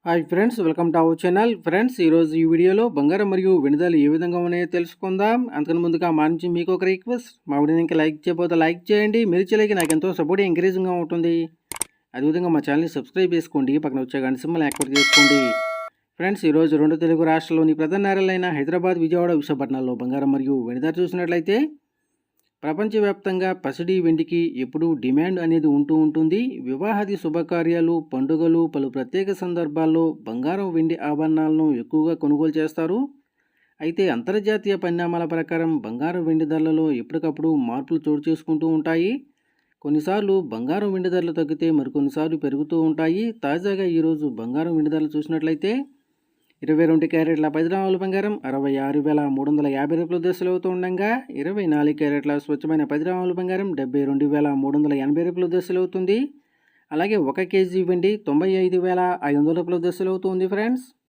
Hi friends, welcome to our channel. Friends, ఈరోజు ఈ వీడియోలో బంగారం మరియు వెనుదలు ఏ విధంగా ఉన్నాయో తెలుసుకుందాం. అంతకన్నా ముందుగా మా నుంచి మీకు ఒక రిక్వెస్ట్, మా వీడియోని ఇంకా లైక్ చేయకపోతే లైక్ చేయండి. మీరు చేయలేక నాకు ఎంతో సపోర్ట్ ఎంకరేజింగ్గా ఉంటుంది. అదేవిధంగా మా ఛానల్ని సబ్స్క్రైబ్ చేసుకోండి, పక్కన వచ్చే గంట సింబల్ యాక్టివేట్ చేసుకోండి. ఫ్రెండ్స్, ఈరోజు రెండు తెలుగు రాష్ట్రాల్లోని ప్రధాన నగరాలైన హైదరాబాద్, విజయవాడ, విశాఖపట్నాల్లో బంగారం మరియు వెనుదలు చూసినట్లయితే ప్రపంచవ్యాప్తంగా పసిడి వెండికి ఎప్పుడూ డిమాండ్ అనేది ఉంటుంది. వివాహాది శుభకార్యాలు, పండుగలు, పలు ప్రత్యేక సందర్భాల్లో బంగారం వెండి ఆభరణాలను ఎక్కువగా కొనుగోలు చేస్తారు. అయితే అంతర్జాతీయ పరిణామాల ప్రకారం బంగారం వెండి ధరలలో ఎప్పటికప్పుడు మార్పులు చోటు చేసుకుంటూ ఉంటాయి. కొన్నిసార్లు బంగారం వెండి ధరలు తగ్గితే మరికొన్నిసార్లు పెరుగుతూ ఉంటాయి. తాజాగా ఈరోజు బంగారం వెండి ధరలు చూసినట్లయితే 22 క్యారెట్ల 10 గ్రాముల బంగారం 66,350 రూపాయల దశలు అవుతూ ఉండగా 24 క్యారెట్ల స్వచ్ఛమైన 10 గ్రాముల బంగారం 72,380 రూపాయల దశలు అవుతుంది. అలాగే 1 కేజీ వెండి 95,500 రూపాయల దశలు అవుతుంది. ఫ్రెండ్స్,